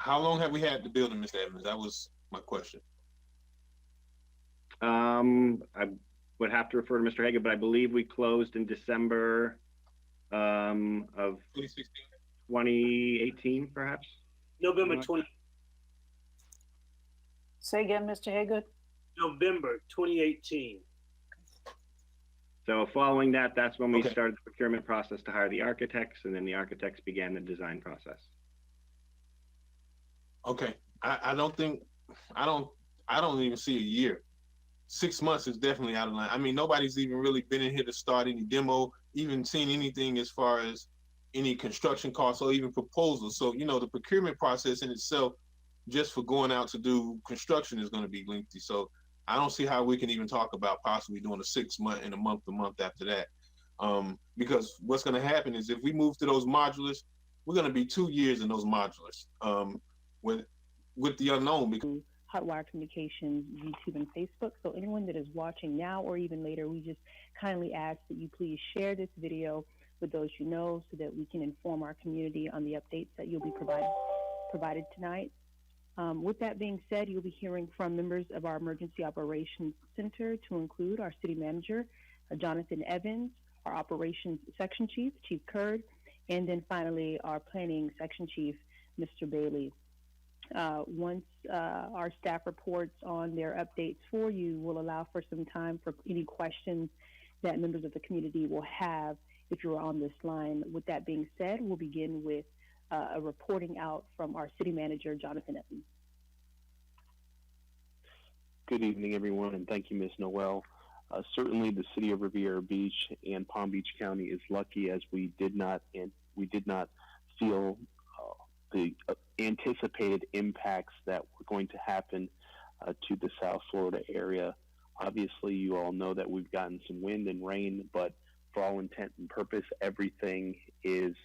How long have we had the building, Mr. Evans? That was my question. I would have to refer to Mr. Hager, but I believe we closed in December of 2016. 2018, perhaps. November Something like 20, Say again, Mr. Haygood. November 2018. So following that, that's when we Okay. started the procurement process to hire the architects, and then the architects began the design process. Okay. I don't think I don't I don't even see a year. 6 months is definitely out of line. I mean, nobody's even really been in here to start any demo, even seen anything as far as any construction costs or even proposals. So, the procurement process in itself, just for going out to do construction, is going to be lengthy. So, I don't see how we can even talk about possibly doing a 6 month and a month to month after that. Because what's going to happen is if we move to those modulars, we're going to be 2 years in those modulars with the unknown. Because Hotwire Communications, YouTube, and Facebook. So anyone that is watching now or even later, we just kindly ask that you please share this video with those you know so that we can inform our community on the updates that you'll be provided tonight. With that being said, you'll be hearing from members of our Emergency Operations Center to include our City Manager, Jonathan Evans, our Operations Section Chief, Chief Kurd, and then finally our Planning Section Chief, Mr. Bailey. Once our staff reports on their updates for you, we'll allow for some time for any questions that members of the community will have if you're on this line. With that being said, we'll begin with a reporting out from our City Manager, Jonathan Evans. Good evening, everyone, and thank you, Ms. Noel. Certainly, the city of Riviera Beach and Palm Beach County is lucky, as we did not feel the anticipated impacts that were going to happen to the South Florida area. Obviously, you all know that we've gotten some wind and rain, but for all intent and purpose, everything is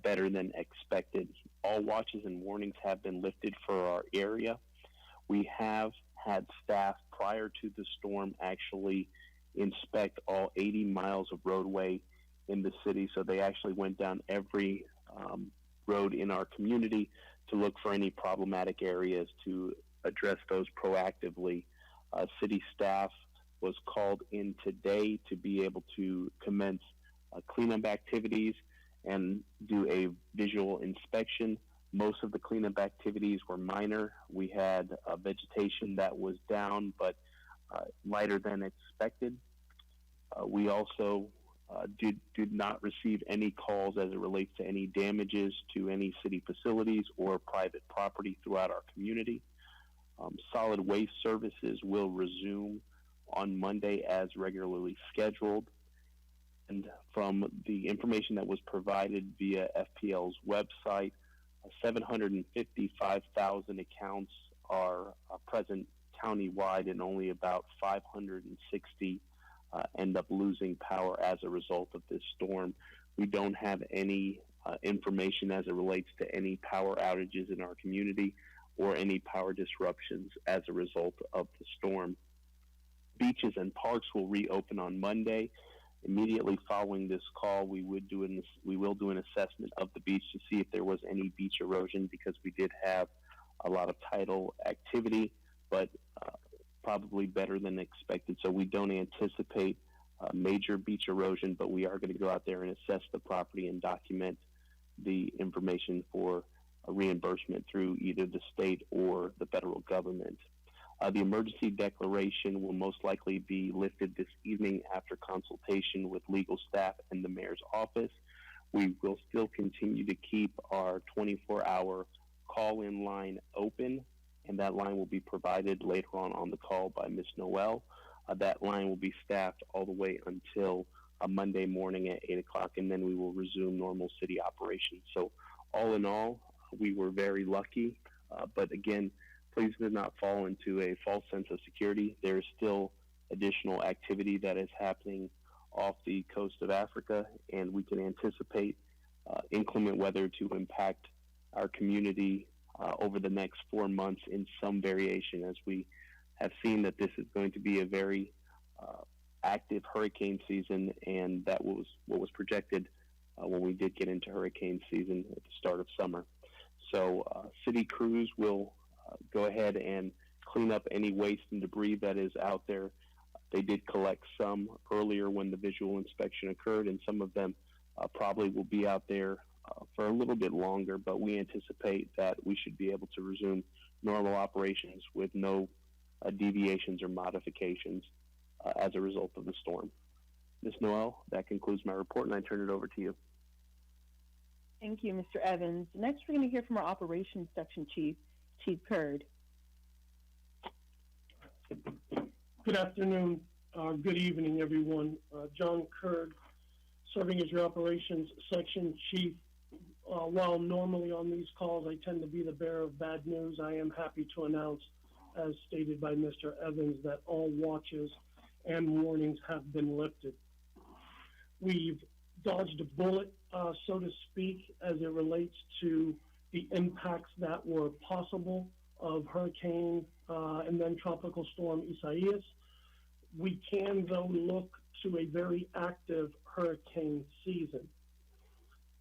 better than expected. All watches and warnings have been lifted for our area. We have had staff prior to the storm actually inspect all 80 miles of roadway in the city, so they actually went down every road in our community to look for any problematic areas to address those proactively. City staff was called in today to be able to commence cleanup activities and do a visual inspection. Most of the cleanup activities were minor. We had vegetation that was down, but lighter than expected. We also did not receive any calls as it relates to any damages to any city facilities or private property throughout our community. Solid waste services will resume on Monday as regularly scheduled. And from the information that was provided via FPL's website, 755,000 accounts are present countywide, and only about 560 end up losing power as a result of this storm. We don't have any information as it relates to any power outages in our community or any power disruptions as a result of the storm. Beaches and parks will reopen on Monday. Immediately following this call, we will do an assessment of the beach to see if there was any beach erosion, because we did have a lot of tidal activity, but probably better than expected. So we don't anticipate major beach erosion, but we are going to go out there and assess the property and document the information for a reimbursement through either the state or the federal government. The emergency declaration will most likely be lifted this evening after consultation with legal staff and the mayor's office. We will still continue to keep our 24-hour call-in line open, and that line will be provided later on the call by Ms. Noel. That line will be staffed all the way until Monday morning at 8 o'clock, and then we will resume normal city operations. So all in all, we were very lucky, but again, please do not fall into a false sense of security. There is still additional activity that is happening off the coast of Africa, and we can anticipate inclement weather to impact our community over the next 4 months in some variation, as we have seen that this is going to be a very active hurricane season, and that was what was projected when we did get into hurricane season at the start of summer. So city crews will go ahead and clean up any waste and debris that is out there. They did collect some earlier when the visual inspection occurred, and some of them probably will be out there for a little bit longer, but we anticipate that we should be able to resume normal operations with no deviations or modifications as a result of the storm. Ms. Noel, that concludes my report, and I turn it over to you. Thank you, Mr. Evans. Next, we're going to hear from our operations section chief, Chief Kurd. Good afternoon, good evening, everyone. John Kurd, serving as your operations section chief. While normally on these calls I tend to be the bearer of bad news, I am happy to announce, as stated by Mr. Evans, that all watches and warnings have been lifted. We've dodged a bullet, so to speak, as it relates to the impacts that were possible of Hurricane and then Tropical Storm Isaias. We can, though, look to a very active hurricane season.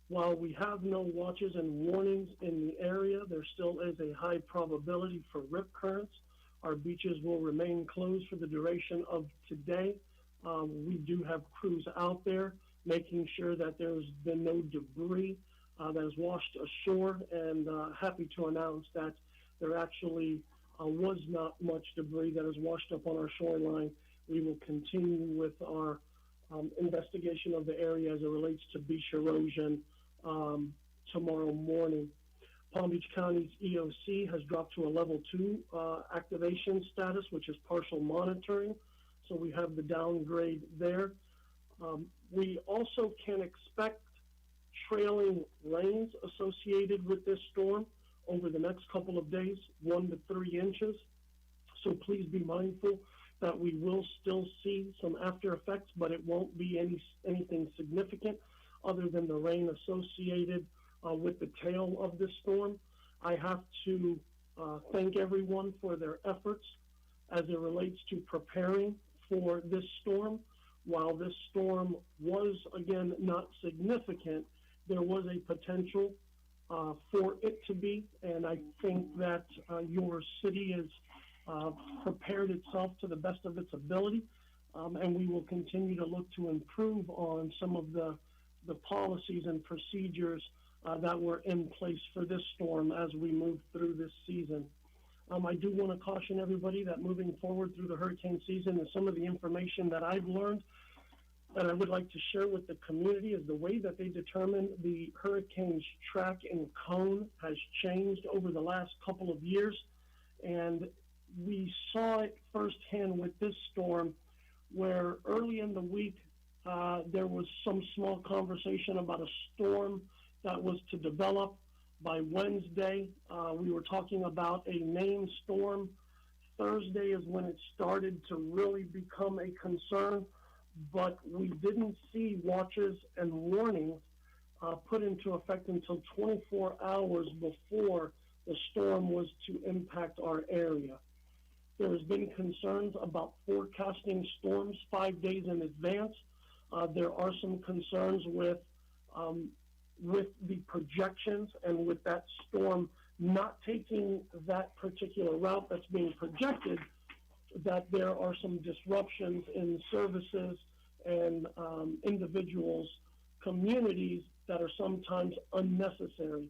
While we have no watches and warnings in the area, there still is a high probability for rip currents. Our beaches will remain closed for the duration of today. We do have crews out there making sure that there's been no debris that has washed ashore, and happy to announce that there actually was not much debris that has washed up on our shoreline. We will continue with our investigation of the area as it relates to beach erosion tomorrow morning. Palm Beach County's EOC has dropped to a level 2 activation status, which is partial monitoring. So we have the downgrade there. We also can expect trailing rains associated with this storm over the next couple of days, 1 to 3 inches. So please be mindful that we will still see some after effects, but it won't be anything significant other than the rain associated with the tail of this storm. I have to thank everyone for their efforts as it relates to preparing for this storm. While this storm was, again, not significant, there was a potential for it to be, and I think that your city has prepared itself to the best of its ability, and we will continue to look to improve on some of the policies and procedures that were in place for this storm as we move through this season. I do want to caution everybody that moving forward through the hurricane season and some of the information that I've learned that I would like to share with the community is the way that they determine the hurricane's track and cone has changed over the last couple of years. And we saw it firsthand with this storm, where early in the week, there was some small conversation about a storm that was to develop. By Wednesday, we were talking about a named storm. Thursday is when it started to really become a concern, but we didn't see watches and warnings put into effect until 24 hours before the storm was to impact our area. There has been concerns about forecasting storms 5 days in advance. There are some concerns with the projections and with that storm not taking that particular route that's being projected, that there are some disruptions in services and individuals, communities that are sometimes unnecessary.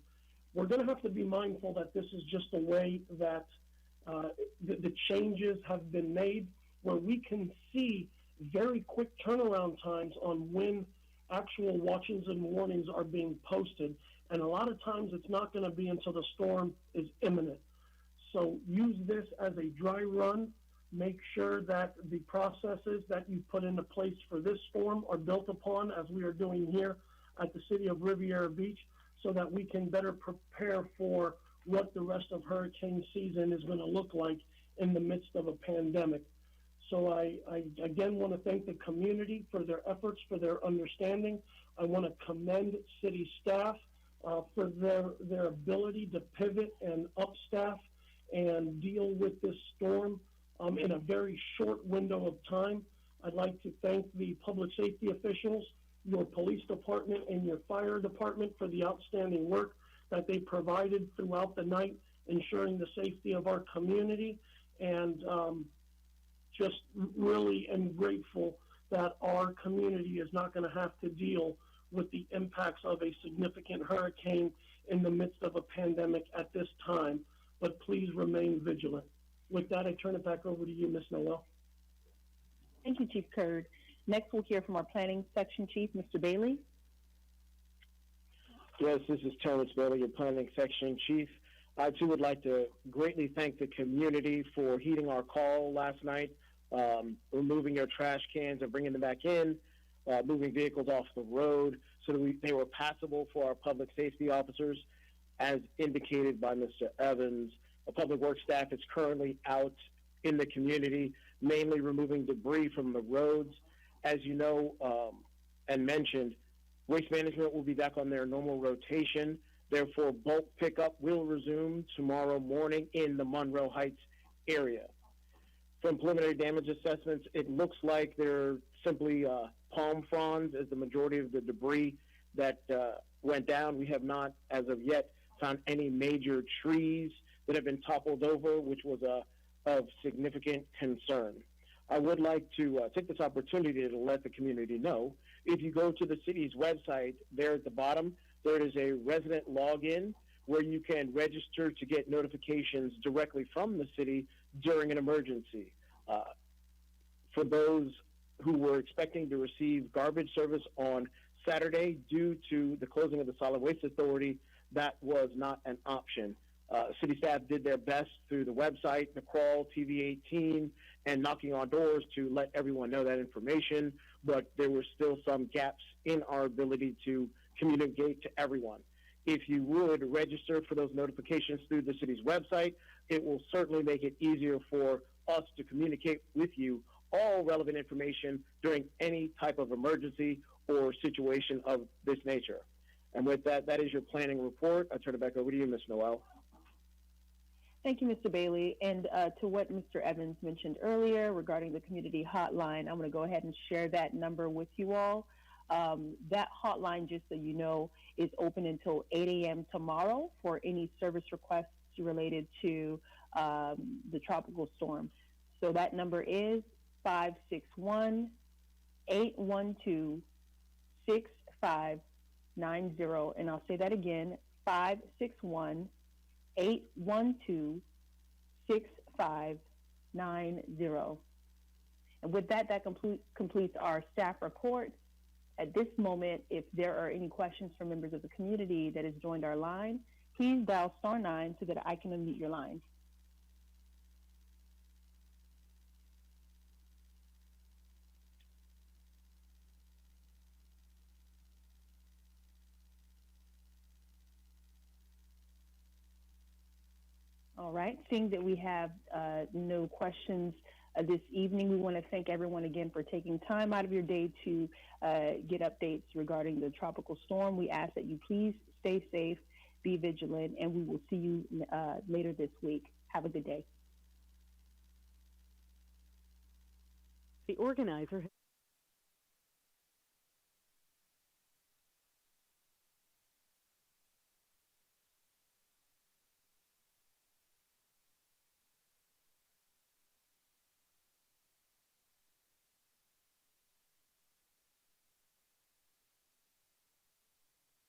We're going to have to be mindful that this is just the way that the changes have been made, where we can see very quick turnaround times on when actual watches and warnings are being posted. And a lot of times it's not going to be until the storm is imminent. So use this as a dry run. Make sure that the processes that you put into place for this storm are built upon, as we are doing here at the city of Riviera Beach, so that we can better prepare for what the rest of hurricane season is going to look like in the midst of a pandemic. So I again want to thank the community for their efforts, for their understanding. I want to commend city staff for their ability to pivot and upstaff and deal with this storm in a very short window of time. I'd like to thank the public safety officials, your police department, and your fire department for the outstanding work that they provided throughout the night, ensuring the safety of our community, and just really am grateful that our community is not going to have to deal with the impacts of a significant hurricane in the midst of a pandemic at this time. But please remain vigilant. With that, I turn it back over to you, Ms. Noel. Thank you, Chief Kurd. Next, we'll hear from our Planning Section Chief, Mr. Bailey. Yes, this is Terrence Bailey, your Planning Section Chief. I too would like to greatly thank the community for heeding our call last night, removing your trash cans and bringing them back in, moving vehicles off the road so that they were passable for our public safety officers. As indicated by Mr. Evans, a public works staff is currently out in the community, mainly removing debris from the roads. As you know and mentioned, Waste Management will be back on their normal rotation. Therefore, bulk pickup will resume tomorrow morning in the Monroe Heights area. From preliminary damage assessments, it looks like they're simply palm fronds as the majority of the debris that went down. We have not, as of yet, found any major trees that have been toppled over, which was of significant concern. I would like to take this opportunity to let the community know, if you go to the city's website, there at the bottom, there is a resident login where you can register to get notifications directly from the city during an emergency. For those who were expecting to receive garbage service on Saturday, due to the closing of the Solid Waste Authority, that was not an option. City staff did their best through the website, the crawl, TV18, and knocking on doors to let everyone know that information, but there were still some gaps in our ability to communicate to everyone. If you would register for those notifications through the city's website, it will certainly make it easier for us to communicate with you all relevant information during any type of emergency or situation of this nature. And with that, that is your planning report. I turn it back over to you, Ms. Noel. Thank you, Mr. Bailey. And to what Mr. Evans mentioned earlier regarding the community hotline, I'm going to go ahead and share that number with you all. That hotline, just so you know, is open until 8 a.m. tomorrow for any service requests related to the tropical storm. So that number is 561-812-6590. And I'll say that again, 561-812-6590. And with that, that completes our staff report. At this moment, if there are any questions from members of the community that has joined our line, please dial *9 so that I can unmute your line. All right, seeing that we have no questions this evening, we want to thank everyone again for taking time out of your day to get updates regarding the tropical storm. We ask that you please stay safe, be vigilant, and we will see you later this week. Have a good day. The organizer